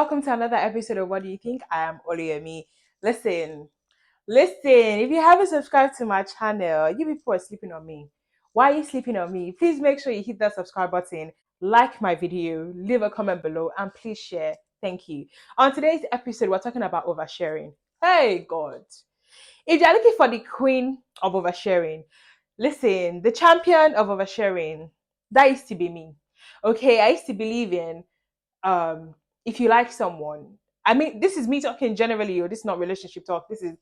welcome to another episode of What Do You Think? I am Oluyemi. Listen, if you haven't subscribed to my channel, you people are sleeping on me. Why are you sleeping on me? Please make sure you hit that subscribe button, like my video, leave a comment below, and please share. Thank you. On today's episode, we're talking about oversharing. Hey, God. If you're looking for the queen of oversharing, listen, the champion of oversharing, that used to be me. Okay, I used to believe in if you like someone, I mean, this is me talking generally, or this is not relationship talk, this is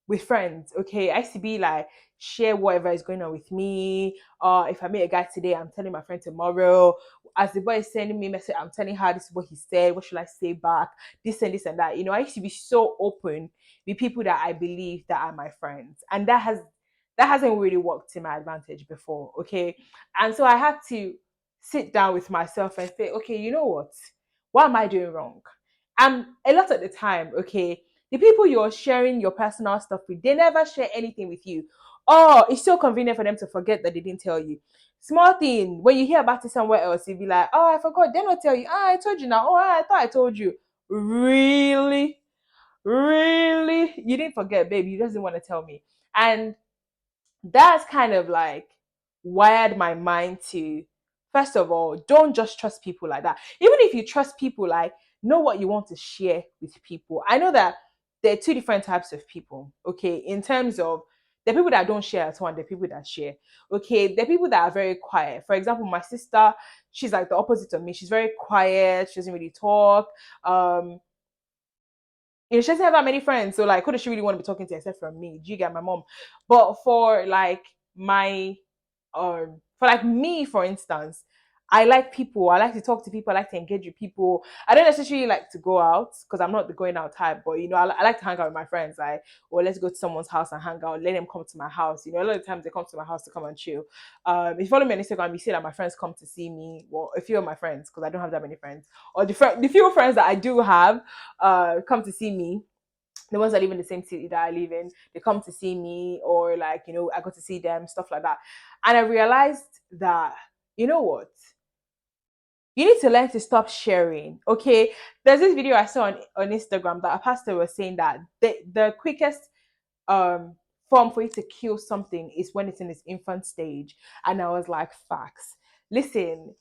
with friends. Okay, I used to be like, share whatever is going on with me. If I meet a guy today, I'm telling my friend tomorrow. As the boy is sending me a message, I'm telling her this is what he said, what should I say back, this and that. I used to be so open with people that I believe that are my friends, and that hasn't really worked to my advantage before. Okay, and so I had to sit down with myself and say, okay, you know what am I doing wrong? And a lot of the time, okay, the people you're sharing your personal stuff with, they never share anything with you. Oh, it's so convenient for them to forget that they didn't tell you. Small thing, when you hear about it somewhere else, you'll be like, oh, I forgot. They don't tell you. I told you now. Oh, I thought I told you. Really? Really? You didn't forget, baby. You just didn't want to tell me. And that's kind of like wired my mind to, first of all, don't just trust people like that. Even if you trust people, like, know what you want to share with people. I know that there are two different types of people, okay, in terms of the people that don't share at all and the people that share. Okay, the people that are very quiet. For example, my sister, she's like the opposite of me. She's very quiet, she doesn't really talk. um she doesn't have that many friends, so like, who does she really want to be talking to except from me? Do you get my mom? But for like my, for like me, for instance, I like people. I like to talk to people. I like to engage with people. I don't necessarily like to go out because I'm not the going out type. But I like to hang out with my friends. Like, or let's go to someone's house and hang out. Let them come to my house. A lot of times they come to my house to come and chill. If you follow me on Instagram, you see that my friends come to see me. Well, a few of my friends, because I don't have that many friends, or the few friends that I do have, come to see me. The ones that live in the same city that I live in, they come to see me, or like, I got to see them, stuff like that. And I realized that, you know what? You need to learn to stop sharing. Okay. There's this video I saw on Instagram that a pastor was saying that the quickest um form for you to kill something is when it's in its infant stage. And I was like, facts. Listen,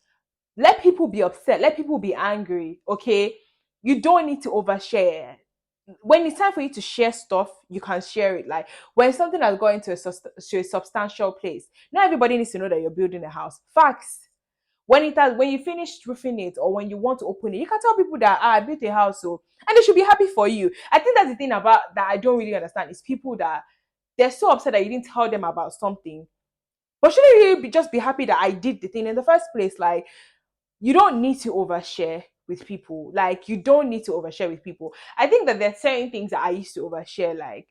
let people be upset, let people be angry. Okay. You don't need to overshare. When it's time for you to share stuff, you can share it. Like, when something has gone to a substantial place, not everybody needs to know that you're building a house. Facts. When you finish roofing it, or when you want to open it, you can tell people that, I built a house, so, and they should be happy for you. I think that's the thing about that I don't really understand, is people that they're so upset that you didn't tell them about something. But shouldn't you just be happy that I did the thing in the first place? Like, you don't need to overshare with people. Like, you don't need to overshare with people. I think that there's certain things that I used to overshare, like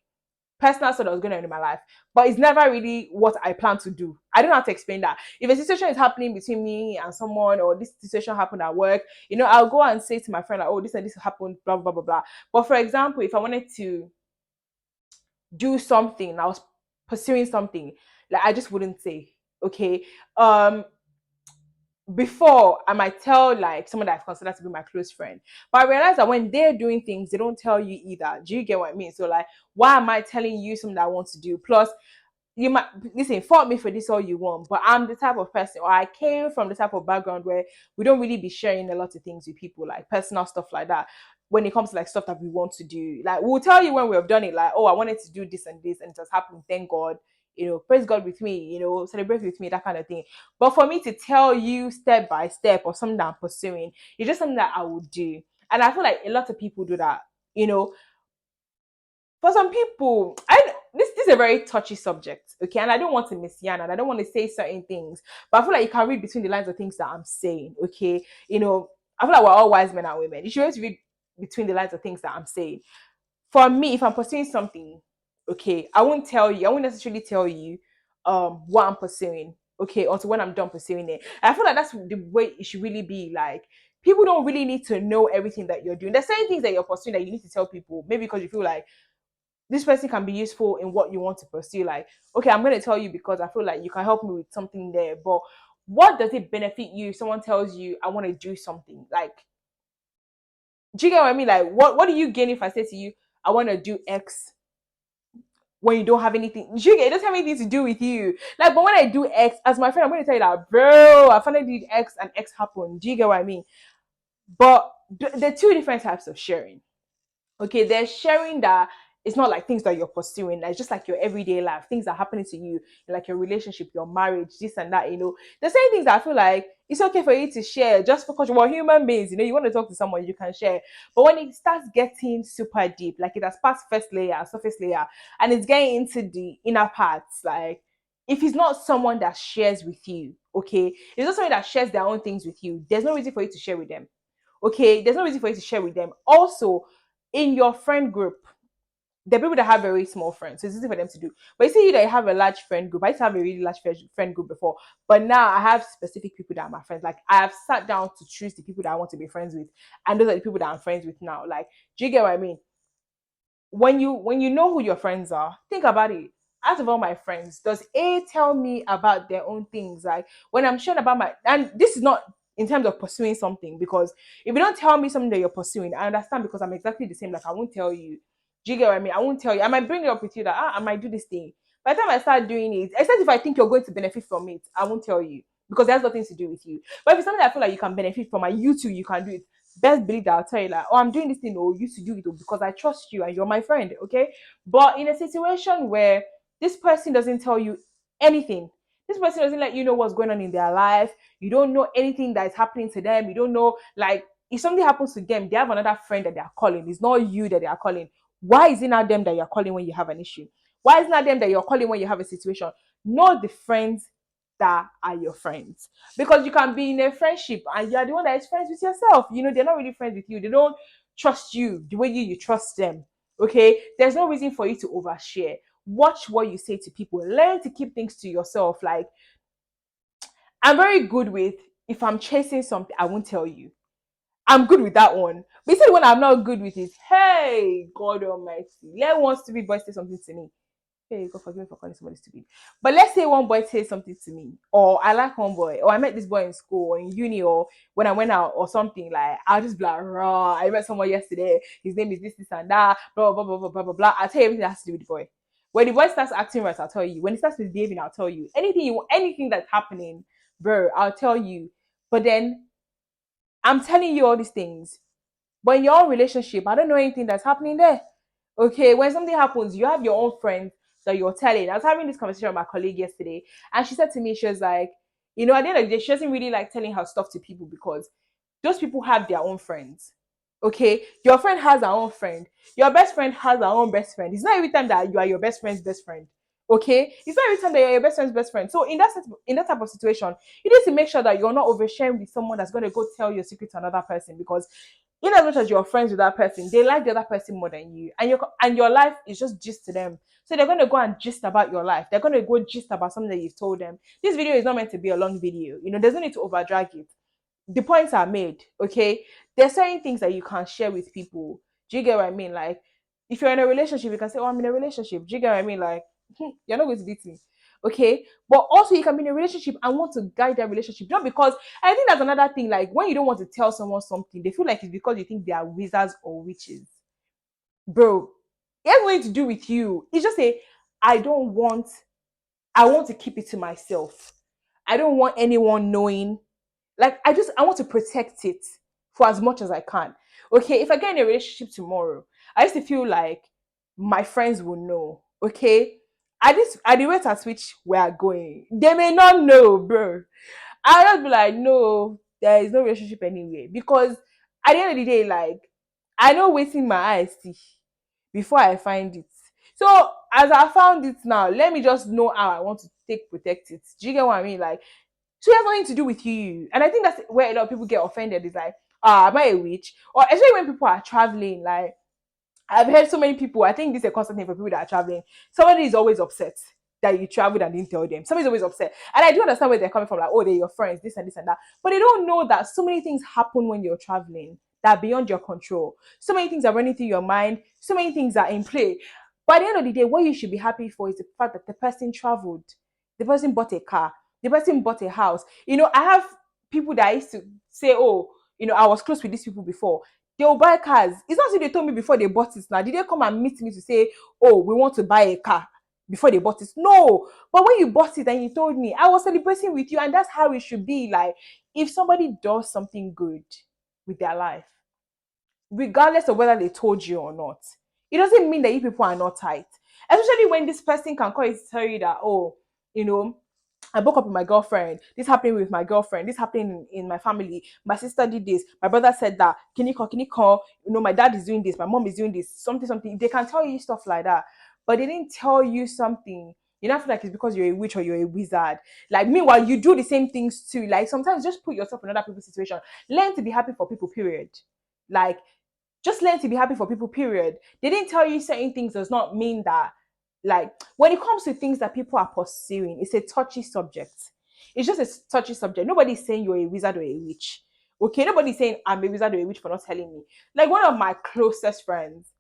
personal stuff that was going on in my life, but it's never really what I plan to do. I don't know how to explain that. If a situation is happening between me and someone, or this situation happened at work, I'll go and say to my friend, like, oh, this and this happened, blah, blah, blah, blah. But for example, if I wanted to do something, I was pursuing something, like, I just wouldn't say. Okay. Before, I might tell like someone that I've considered to be my close friend, but I realize that when they're doing things, they don't tell you either. Do you get what I mean? So like, why am I telling you something that I want to do? Plus, you might listen, fault me for this all you want, but I'm the type of person, or I came from the type of background where we don't really be sharing a lot of things with people, like personal stuff like that. When it comes to like stuff that we want to do, like, we'll tell you when we have done it, like, oh, I wanted to do this and this, and it has happened, thank God, praise God with me, celebrate with me, that kind of thing. But for me to tell you step by step or something that I'm pursuing, it's just something that I would do. And I feel like a lot of people do that. you know for some people, this is a very touchy subject, okay, and I don't want to misyan, and I don't want to say certain things, but I feel like you can read between the lines of things that I'm saying, okay. I feel like we're all wise men and women. You should always read between the lines of things that I'm saying. For me, if I'm pursuing something, okay, I won't necessarily tell you what I'm pursuing, okay, until when I'm done pursuing it. And I feel like that's the way it should really be. Like, people don't really need to know everything that you're doing. There's certain things that you're pursuing that you need to tell people, maybe because you feel like this person can be useful in what you want to pursue. Like, okay, I'm going to tell you because I feel like you can help me with something there. But what does it benefit you if someone tells you, I want to do something? Like, Do you get what I mean? Like, what do you gain if I say to you, I want to do X when you don't have anything? Do you get it? Doesn't have anything to do with you. Like, but when I do X, as my friend, I'm going to tell you that, bro, I finally did X and X happened. Do you get what I mean? But there are two different types of sharing. Okay, there's sharing that it's not like things that you're pursuing, it's just like your everyday life, things that are happening to you, like your relationship, your marriage, this and that. There's certain things that I feel like it's okay for you to share just because we're human beings. You want to talk to someone, you can share. But when it starts getting super deep, like it has passed first layer, surface layer, and it's getting into the inner parts, like if it's not someone that shares with you, okay, it's not someone that shares their own things with you, there's no reason for you to share with them. Okay, there's no reason for you to share with them. Also, in your friend group, the people that have very small friends, so it's easy for them to do. But you see, that you have a large friend group. I used to have a really large friend group before, but now I have specific people that are my friends. Like I have sat down to choose the people that I want to be friends with, and those are the people that I'm friends with now. Like, do you get what I mean? When you know who your friends are, think about it. Out of all my friends, does A tell me about their own things? Like when I'm sharing about my, and this is not in terms of pursuing something, because if you don't tell me something that you're pursuing, I understand, because I'm exactly the same. Like I won't tell you. Do you get what I mean? I won't tell you. I might bring it up with you that I might do this thing. By the time I start doing it, except if I think you're going to benefit from it, I won't tell you, because there's nothing to do with you. But if it's something that I feel like you can benefit from, and you too, you can do it, best believe that I'll tell you like, oh, I'm doing this thing, or you to do it, because I trust you and you're my friend, okay? But in a situation where this person doesn't tell you anything, this person doesn't let you know what's going on in their life, you don't know anything that is happening to them, you don't know, like, if something happens to them, they have another friend that they are calling. It's not you that they are calling. Why is it not them that you're calling when you have an issue? Why is it not them that you're calling when you have a situation? Know the friends that are your friends, because you can be in a friendship and you're the one that is friends with yourself. They're not really friends with you. They don't trust you the way you trust them. Okay, there's no reason for you to overshare. Watch what you say to people. Learn to keep things to yourself. Like, I'm very good with, if I'm chasing something, I won't tell you. I'm good with that one. But you see, when I'm not good with it, hey, God Almighty, let one stupid boy say something to me. Hey, God forgive me for calling somebody stupid. But let's say one boy says something to me, or I like one boy, or I met this boy in school or in uni, or when I went out or something. Like, I'll just be like, raw, I met someone yesterday, his name is this and that, blah, blah, blah, blah, blah, blah, blah. I'll tell you everything that has to do with the boy. When the boy starts acting right, I'll tell you. When he starts misbehaving, I'll tell you. Anything that's happening, bro, I'll tell you. But then I'm telling you all these things. But in your own relationship, I don't know anything that's happening there. Okay, when something happens, you have your own friends that you're telling. I was having this conversation with my colleague yesterday, and she said to me, she was like, at the end of the day, she doesn't really like telling her stuff to people, because those people have their own friends. Okay, your friend has her own friend. Your best friend has her own best friend. It's not every time that you are your best friend's best friend. Okay, it's not every time that you're your best friend's best friend. So in that type of situation, you need to make sure that you're not oversharing with someone that's going to go tell your secret to another person, because in as much as you're friends with that person, they like the other person more than you, and your life is just gist to them. So they're gonna go and gist about your life. They're gonna go gist about something that you've told them. This video is not meant to be a long video. There's no need to overdrag it. The points are made. Okay, there's certain things that you can share with people. Do you get what I mean? Like, if you're in a relationship, you can say, "Oh, I'm in a relationship." Do you get what I mean? Like, you're not going to beat me. Okay, but also you can be in a relationship and want to guide that relationship, not because, I think that's another thing. Like, when you don't want to tell someone something, they feel like it's because you think they are wizards or witches. Bro, it has nothing to do with you. It's just a, I don't want, I want to keep it to myself. I don't want anyone knowing. Like, I want to protect it for as much as I can. Okay, if I get in a relationship tomorrow, I used to feel like my friends will know. Okay, at the rate at which we are going, they may not know, bro. I'll just be like, no, there is no relationship anyway. Because at the end of the day, like, I know waiting my eyes see before I find it. So as I found it now, let me just know how I want to take protect it. Do you get what I mean? Like, so it has nothing to do with you. And I think that's where a lot of people get offended. Is like, am I a witch? Or especially when people are traveling, like, I've heard so many people, I think this is a constant thing for people that are traveling. Somebody is always upset that you traveled and didn't tell them. Somebody's always upset. And I do understand where they're coming from, like, oh, they're your friends, this and this and that. But they don't know that so many things happen when you're traveling that are beyond your control. So many things are running through your mind. So many things are in play. But at the end of the day, what you should be happy for is the fact that the person traveled. The person bought a car. The person bought a house. I have people that I used to say, oh, I was close with these people before. They will buy cars. It's not as if they told me before they bought it now. Did they come and meet me to say, oh, we want to buy a car before they bought it? No. But when you bought it and you told me, I was celebrating with you, and that's how it should be. Like, if somebody does something good with their life, regardless of whether they told you or not, it doesn't mean that you people are not tight. Especially when this person can call you to tell you that, oh, you know, I broke up with my girlfriend. This happening with my girlfriend. This happening in my family. My sister did this. My brother said that. Can you call? Can you call? You know, my dad is doing this. My mom is doing this. Something, something. They can tell you stuff like that, but they didn't tell you something. You don't feel like it's because you're a witch or you're a wizard. Like, meanwhile, you do the same things too. Like, sometimes just put yourself in other people's situation. Learn to be happy for people, period. Like, just learn to be happy for people, period. They didn't tell you certain things does not mean that, like, when it comes to things that people are pursuing, it's a touchy subject. It's just a touchy subject. Nobody's saying you're a wizard or a witch. Okay, nobody's saying I'm a wizard or a witch for not telling me. Like, one of my closest friends,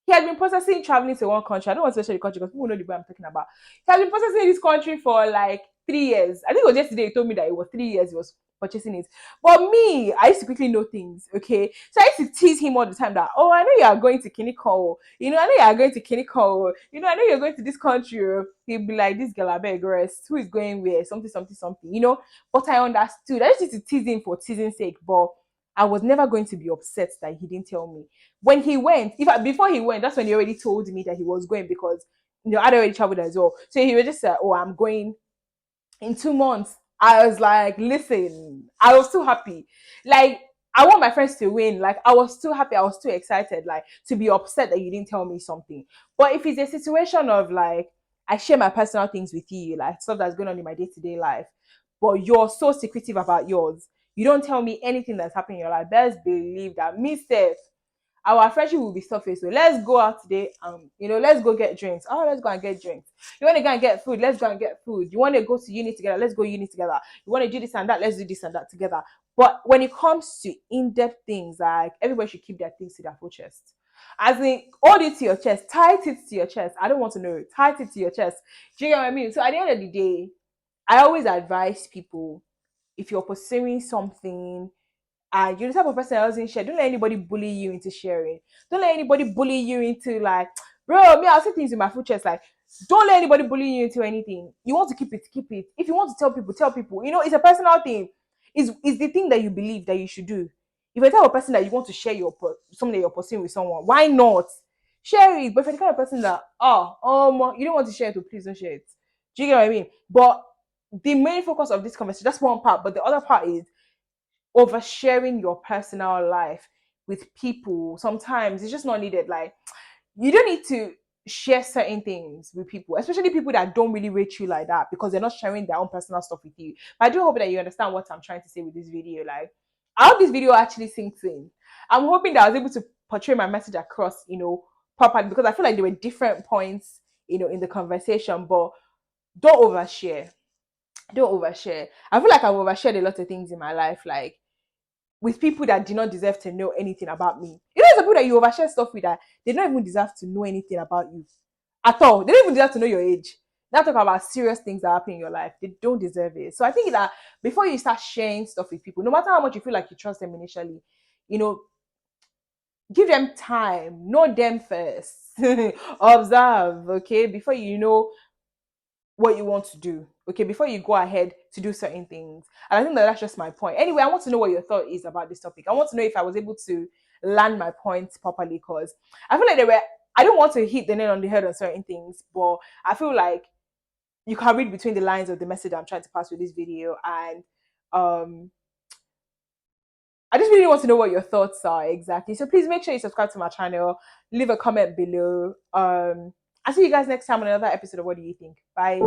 he had been processing traveling to one country. I don't want to mention the country because people know the boy I'm talking about. He had been processing this country for like 3 years. I think it was yesterday he told me that it was 3 years he was purchasing it. But me, I used to quickly know things, okay? So I used to tease him all the time that, oh, I know you are going to Kiniko. You know, I know you are going to Kiniko. You know, I know you're going to this country. He'd be like, this girl, I beg rest. Who is going where? Something, something, something, you know? But I understood. I used to tease him for teasing sake, but I was never going to be upset that he didn't tell me. When he went, before he went, that's when he already told me that he was going because I'd already traveled as well. So he was just said, oh, I'm going in 2 months. I was like, listen, I was too happy. Like, I want my friends to win. Like, I was too happy. I was too excited, like, to be upset that you didn't tell me something. But if it's a situation of like, I share my personal things with you, like stuff that's going on in my day-to-day life, but you're so secretive about yours, you don't tell me anything that's happening in your life, best believe that me, Steph, our friendship will be surface. So let's go out today. Let's go get drinks. Oh, let's go and get drinks. You want to go and get food? Let's go and get food. You want to go to uni together? Let's go uni together. You want to do this and that? Let's do this and that together. But when it comes to in-depth things, like, everybody should keep their things to their full chest. As in, hold it to your chest, tight it to your chest. I don't want to know it. Tight it to your chest. Do you get what I mean? So at the end of the day, I always advise people, if you're pursuing something and you're the type of person that doesn't share, don't let anybody bully you into sharing. Don't let anybody bully you into, like, bro, me, I'll say things in my full chest. Like, don't let anybody bully you into anything. You want to keep it, keep it. If you want to tell people, tell people. You know, it's a personal thing. It's the thing that you believe that you should do. If you're the type of person that you want to share something that you're pursuing with someone, why not? Share it. But if you're the kind of person that, you don't want to share it, so please don't share it. Do you get what I mean? But the main focus of this conversation, that's one part, but the other part is oversharing your personal life with people. Sometimes it's just not needed. Like, you don't need to share certain things with people, especially people that don't really rate you like that, because they're not sharing their own personal stuff with you. But I do hope that you understand what I'm trying to say with this video. Like, I hope this video actually sinks in. I'm hoping that I was able to portray my message across, properly, because I feel like there were different points, in the conversation. But don't overshare. Don't overshare. I feel like I've overshared a lot of things in my life, like, with people that do not deserve to know anything about me. You know, it's the people that you overshare stuff with that they don't even deserve to know anything about you at all. They don't even deserve to know your age. Now talk about serious things that happen in your life. They don't deserve it. So I think that before you start sharing stuff with people, no matter how much you feel like you trust them initially, give them time. Know them first. Observe, okay, before you know what you want to do, okay, before you go ahead to do certain things. And I think that's just my point. Anyway, I want to know what your thought is about this topic. I want to know if I was able to land my points properly, because I feel like I don't want to hit the nail on the head on certain things, but I feel like you can read between the lines of the message I'm trying to pass with this video. And I just really want to know what your thoughts are exactly. So please make sure you subscribe to my channel, leave a comment below. I'll see you guys next time on another episode of What Do You Think? Bye.